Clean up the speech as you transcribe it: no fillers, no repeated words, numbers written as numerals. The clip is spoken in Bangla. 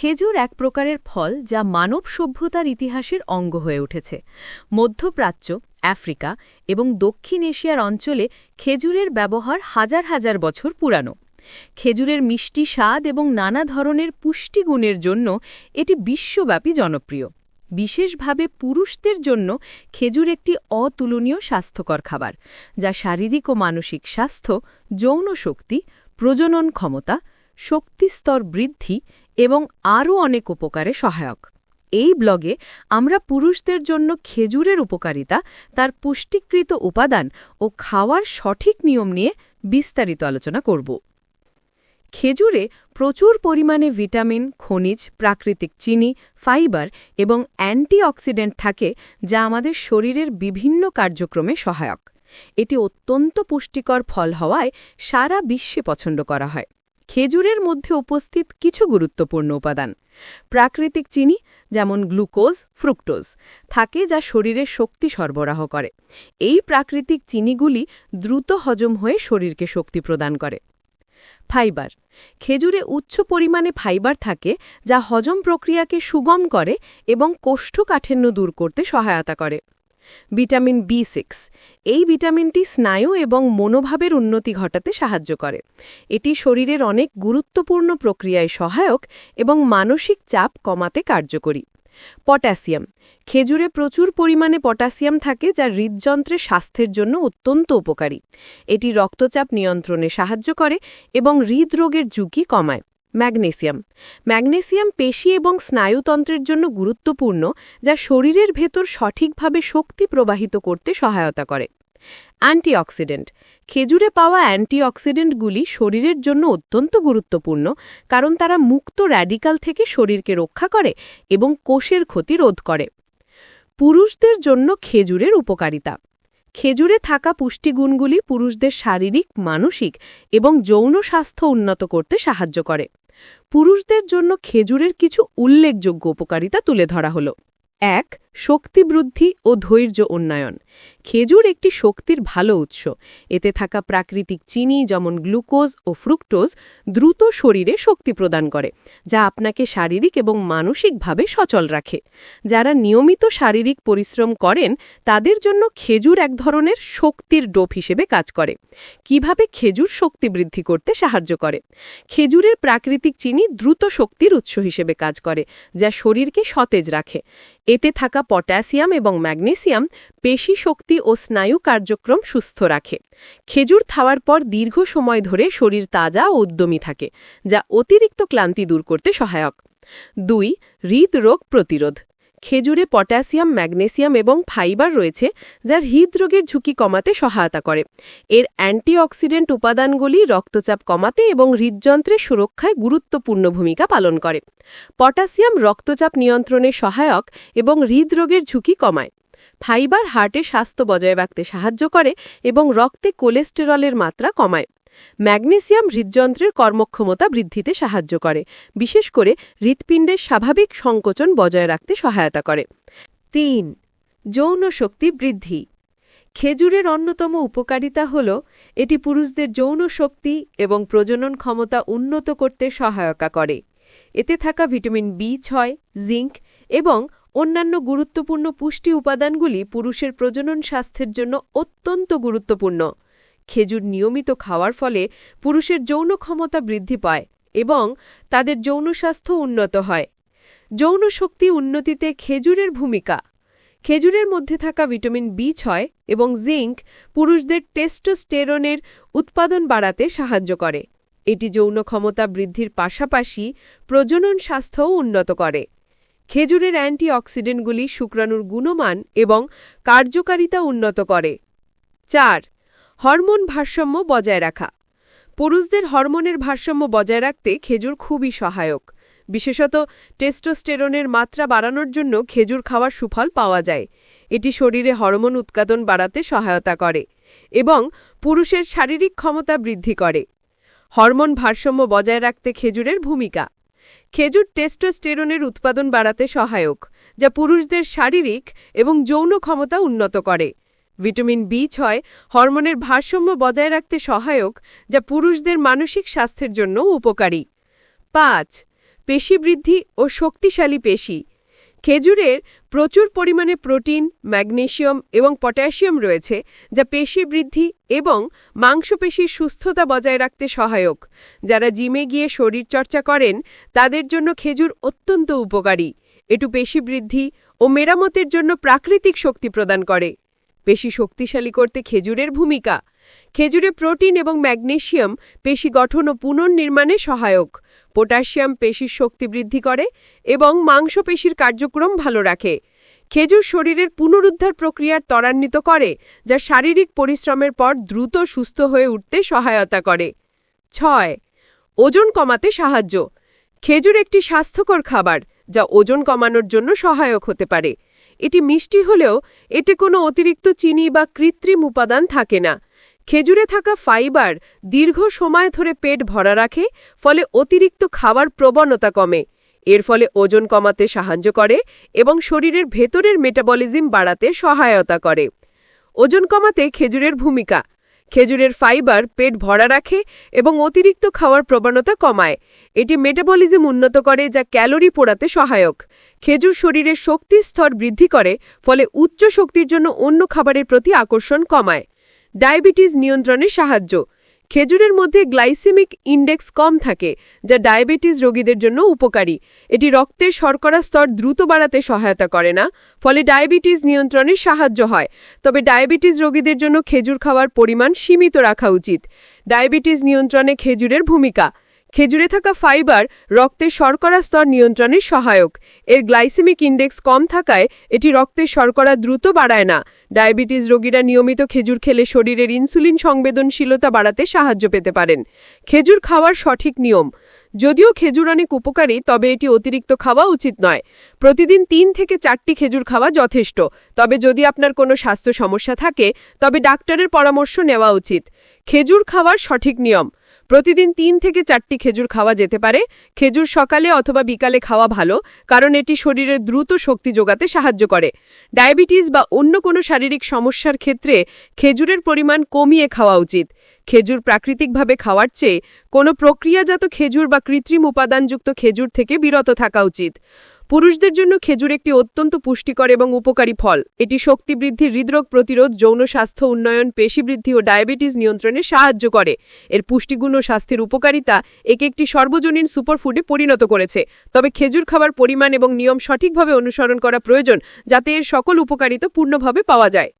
খেজুর এক প্রকারের ফল যা মানব সভ্যতার ইতিহাসের অঙ্গ হয়ে উঠেছে। মধ্যপ্রাচ্য, আফ্রিকা এবং দক্ষিণ এশিয়ার অঞ্চলে খেজুরের ব্যবহার হাজার হাজার বছর পুরানো। খেজুরের মিষ্টি স্বাদ এবং নানা ধরনের পুষ্টিগুণের জন্য এটি বিশ্বব্যাপী জনপ্রিয়। বিশেষভাবে পুরুষদের জন্য খেজুর একটি অতুলনীয় স্বাস্থ্যকর খাবার, যা শারীরিক ও মানসিক স্বাস্থ্য, যৌন শক্তি, প্রজনন ক্ষমতা, শক্তিস্তর বৃদ্ধি এবং আরও অনেক উপকারে সহায়ক। এই ব্লগে আমরা পুরুষদের জন্য খেজুরের উপকারিতা, তার পুষ্টিকৃত উপাদান ও খাওয়ার সঠিক নিয়ম নিয়ে বিস্তারিত আলোচনা করব। খেজুরে প্রচুর পরিমাণে ভিটামিন, খনিজ, প্রাকৃতিক চিনি, ফাইবার এবং অ্যান্টিঅক্সিডেন্ট থাকে, যা আমাদের শরীরের বিভিন্ন কার্যক্রমে সহায়ক। এটি অত্যন্ত পুষ্টিকর ফল হওয়ায় সারা বিশ্বে পছন্দ করা হয়। খেজুরের মধ্যে উপস্থিত কিছু গুরুত্বপূর্ণ উপাদান: প্রাকৃতিক চিনি যেমন গ্লুকোজ, ফ্রুক্টোজ থাকে, যা শরীরে শক্তি সরবরাহ করে। এই প্রাকৃতিক চিনিগুলি দ্রুত হজম হয়ে শরীরকে শক্তি প্রদান করে। ফাইবার: খেজুরে উচ্চ পরিমাণে ফাইবার থাকে, যা হজম প্রক্রিয়াকে সুগম করে এবং কোষ্ঠকাঠিন্য দূর করতে সহায়তা করে। ভিটামিন B6: এই ভিটামিনটি স্নায়ু এবং মনোভাবের উন্নতি ঘটাতে সাহায্য করে। এটি শরীরের অনেক গুরুত্বপূর্ণ প্রক্রিয়ায় সহায়ক এবং মানসিক চাপ কমাতে কার্যকরী। পটাশিয়াম: খেজুরে প্রচুর পরিমাণে পটাশিয়াম থাকে, যা হৃদযন্ত্রের স্বাস্থ্যের জন্য অত্যন্ত উপকারী। এটি রক্তচাপ নিয়ন্ত্রণে সাহায্য করে এবং হৃদরোগের ঝুঁকি কমায়। ম্যাগনেসিয়াম পেশি এবং স্নায়ুতন্ত্রের জন্য গুরুত্বপূর্ণ, যা শরীরের ভেতর সঠিকভাবে শক্তি প্রবাহিত করতে সহায়তা করে। অ্যান্টিঅক্সিডেন্ট: খেজুরে পাওয়া অ্যান্টিঅক্সিডেন্টগুলি শরীরের জন্য অত্যন্ত গুরুত্বপূর্ণ, কারণ তারা মুক্ত র্যাডিক্যাল থেকে শরীরকে রক্ষা করে এবং কোষের ক্ষতি রোধ করে। পুরুষদের জন্য খেজুরের উপকারিতা: খেজুরে থাকা পুষ্টিগুণগুলি পুরুষদের শারীরিক, মানসিক এবং যৌন স্বাস্থ্য উন্নত করতে সাহায্য করে। পুরুষদের জন্য খেজুরের কিছু উল্লেখযোগ্য উপকারিতা তুলে ধরা হল। ১. শক্তি বৃদ্ধি ও ধৈর্য উন্নয়ন: খেজুর একটি শক্তির ভালো উৎস। এতে থাকা প্রাকৃতিক চিনি যেমন গ্লুকোজ ও ফ্রুক্টোজ দ্রুত শরীরে শক্তি প্রদান করে, যা আপনাকে শারীরিক এবং মানসিকভাবে সচল রাখে। যারা নিয়মিত শারীরিক পরিশ্রম করেন তাদের জন্য খেজুর এক ধরনের শক্তির ডোপ হিসেবে কাজ করে। কিভাবে খেজুর শক্তি বৃদ্ধি করতে সাহায্য করে? খেজুরের প্রাকৃতিক চিনি দ্রুত শক্তির উৎস হিসেবে কাজ করে, যা শরীরকে সতেজ রাখে। এতে থাকা পটাশিয়াম এবং ম্যাগনেসিয়াম পেশি শক্তি ও স্নায়ু কার্যক্রম সুস্থ রাখে। খেজুর খাওয়ার পর দীর্ঘ সময় ধরে শরীর তাজা ও উদ্যমী থাকে, যা অতিরিক্ত ক্লান্তি দূর করতে সহায়ক। ২. হৃদরোগ প্রতিরোধ: খেজুরে পটাশিয়াম, ম্যাগনেসিয়াম এবং ফাইবার রয়েছে, যা হৃদরোগের ঝুঁকি কমাতে সহায়তা করে। এর অ্যান্টিঅক্সিডেন্ট উপাদানগুলি রক্তচাপ কমাতে এবং হৃদযন্ত্রের সুরক্ষায় গুরুত্বপূর্ণ ভূমিকা পালন করে। পটাশিয়াম রক্তচাপ নিয়ন্ত্রণে সহায়ক এবং হৃদরোগের ঝুঁকি কমায়। ফাইবার হার্টের স্বাস্থ্য বজায় রাখতে সাহায্য করে এবং রক্তে কোলেস্টেরলের মাত্রা কমায়। ম্যাগনেসিয়াম হৃদযন্ত্রের কর্মক্ষমতা বৃদ্ধিতে সাহায্য করে, বিশেষ করে হৃৎপিণ্ডের স্বাভাবিক সংকোচন বজায় রাখতে সহায়তা করে। ৩. যৌন শক্তি বৃদ্ধি: খেজুরের অন্যতম উপকারিতা হল এটি পুরুষদের যৌন শক্তি এবং প্রজনন ক্ষমতা উন্নত করতে সহায়তা করে। এতে থাকা ভিটামিন B6, জিঙ্ক এবং অন্যান্য গুরুত্বপূর্ণ পুষ্টি উপাদানগুলি পুরুষের প্রজনন স্বাস্থ্যের জন্য অত্যন্ত গুরুত্বপূর্ণ। খেজুর নিয়মিত খাওয়ার ফলে পুরুষের যৌন ক্ষমতা বৃদ্ধি পায় এবং তাদের যৌন স্বাস্থ্য উন্নত হয়। যৌন শক্তি উন্নতিতে খেজুরের ভূমিকা: খেজুরের মধ্যে থাকা ভিটামিন B6 এবং জিঙ্ক পুরুষদের টেস্টোস্টেরনের উৎপাদন বাড়াতে সাহায্য করে। এটি যৌন ক্ষমতা বৃদ্ধির পাশাপাশি প্রজনন স্বাস্থ্যও উন্নত করে। খেজুরের অ্যান্টিঅক্সিডেন্টগুলি শুক্রাণুর গুণমান এবং কার্যকারিতা উন্নত করে। ৪. হরমোন ভারসাম্য বজায় রাখা: পুরুষদের হরমোনের ভারসাম্য বজায় রাখতে খেজুর খুবই সহায়ক। বিশেষত টেস্টোস্টেরনের মাত্রা বাড়ানোর জন্য খেজুর খাওয়ার সুফল পাওয়া যায়। এটি শরীরে হরমোন উৎপাদন বাড়াতে সহায়তা করে এবং পুরুষের শারীরিক ক্ষমতা বৃদ্ধি করে। হরমোন ভারসাম্য বজায় রাখতে খেজুরের ভূমিকা: খেজুর টেস্টোস্টেরনের উৎপাদন বাড়াতে সহায়ক, যা পুরুষদের শারীরিক এবং যৌন ক্ষমতা উন্নত করে। ভিটামিন B6 হরমোনের ভারসাম্য বজায় রাখতে সহায়ক, যা পুরুষদের মানসিক স্বাস্থ্যের জন্য উপকারী। ৫. পেশি বৃদ্ধি ও শক্তিশালী পেশি। খেজুরের প্রচুর পরিমাণে প্রোটিন, ম্যাগনেসিয়াম এবং পটাশিয়াম রয়েছে, যা পেশি বৃদ্ধি এবং মাংসপেশির সুস্থতা বজায় রাখতে সহায়ক। যারা জিমে গিয়ে শরীরচর্চা করেন তাদের জন্য খেজুর অত্যন্ত উপকারী। এটু পেশি বৃদ্ধি ও মেরামতের জন্য প্রাকৃতিক শক্তি প্রদান করে। পেশি শক্তিশালী করতে খেজুরের ভূমিকা। খেজুরে প্রোটিন এবং ম্যাগনেসিয়াম পেশি গঠন ও পুনর্নির্মাণে সহায়ক। পটাশিয়াম পেশির শক্তি বৃদ্ধি করে এবং মাংসপেশির কার্যক্রম ভালো রাখে। খেজুর শরীরের পুনরুদ্ধার প্রক্রিয়ার ত্বরান্বিত করে, যা শারীরিক পরিশ্রমের পর দ্রুত সুস্থ হয়ে উঠতে সহায়তা করে। 6. ওজন কমাতে সাহায্য। খেজুর একটি স্বাস্থ্যকর খাবার যা ওজন কমানোর জন্য সহায়ক হতে পারে। এটি মিষ্টি হলেও এতে কোনো অতিরিক্ত চিনি বা কৃত্রিম উপাদান থাকে না। খেজুরে থাকা ফাইবার দীর্ঘ সময় ধরে পেট ভরা রাখে, ফলে অতিরিক্ত খাওয়ার প্রবণতা কমে। এর ফলে ওজন কমাতে সাহায্য করে এবং শরীরের ভেতরের মেটাবলিজম বাড়াতে সহায়তা করে। ওজন কমাতে খেজুরের ভূমিকা। খেজুরের ফাইবার পেট ভরা রাখে এবং অতিরিক্ত খাওয়ার প্রবণতা কমায়। এটি মেটাবলিজম উন্নত করে, যা ক্যালোরি পোড়াতে সহায়ক। খেজুর শরীরের শক্তির স্তর বৃদ্ধি করে, ফলে উচ্চ শক্তির জন্য অন্য খাবারের প্রতি আকর্ষণ কমায়। ডায়াবেটিস নিয়ন্ত্রণে সাহায্য। খেজুরের মধ্যে গ্লাইসেমিক ইন্ডেক্স কম থাকে, যা ডায়াবেটিস রোগীদের জন্য উপকারী। এটি রক্তের শর্করা স্তর দ্রুত বাড়াতে সহায়তা করে না, ফলে ডায়াবেটিস নিয়ন্ত্রণে সাহায্য হয়। তবে ডায়াবেটিস রোগীদের জন্য খেজুর খাওয়ার পরিমাণ সীমিত রাখা উচিত। ডায়াবেটিস নিয়ন্ত্রণে খেজুরের ভূমিকা। খেজুরে থাকা ফাইবার রক্তের শর্করা স্তর নিয়ন্ত্রণে সহায়ক। এর গ্লাইসেমিক ইন্ডেক্স কম থাকায় এটি রক্তের শর্করা দ্রুত বাড়ায় না। ডায়াবেটিস রোগীরা নিয়মিত খেজুর খেলে শরীরের ইনসুলিন সংবেদনশীলতা বাড়াতে সাহায্য পেতে পারেন। খেজুর খাওয়ার সঠিক নিয়ম। যদিও খেজুর অনেক উপকারী, তবে এটি অতিরিক্ত খাওয়া উচিত নয়। প্রতিদিন 3 থেকে 4টি খেজুর খাওয়া যথেষ্ট। তবে যদি আপনার কোনো স্বাস্থ্য সমস্যা থাকে, তবে ডাক্তারের পরামর্শ নেওয়া উচিত। খেজুর খাওয়ার সঠিক নিয়ম। প্রতিদিন 3 থেকে 4টি খেজুর খাওয়া যেতে পারে। খেজুর সকালে অথবা বিকালে খাওয়া ভালো, কারণ এটি শরীরে দ্রুত শক্তি যোগাতে সাহায্য করে। ডায়াবেটিস বা অন্য কোনো শারীরিক সমস্যার ক্ষেত্রে খেজুরের পরিমাণ কমিয়ে খাওয়া উচিত। খেজুর প্রাকৃতিকভাবে খাওয়ার চেয়ে কোনো প্রক্রিয়াজাত খেজুর বা কৃত্রিম উপাদানযুক্ত খেজুর থেকে বিরত থাকা উচিত। পুরুষদের জন্য খেজুর একটি অত্যন্ত পুষ্টিকর এবং উপকারী ফল। এটি শক্তি বৃদ্ধি, হৃদরোগ প্রতিরোধ, যৌন স্বাস্থ্য উন্নয়ন, পেশি বৃদ্ধি ও ডায়াবেটিস নিয়ন্ত্রণে সাহায্য করে। এর পুষ্টিগুণ ও স্বাস্থ্যের উপকারিতা একে একটি সর্বজনীন সুপারফুডে পরিণত করেছে। তবে খেজুর খাবার পরিমাণ এবং নিয়ম সঠিকভাবে অনুসরণ করা প্রয়োজন, যাতে এর সকল উপকারিতা পূর্ণভাবে পাওয়া যায়।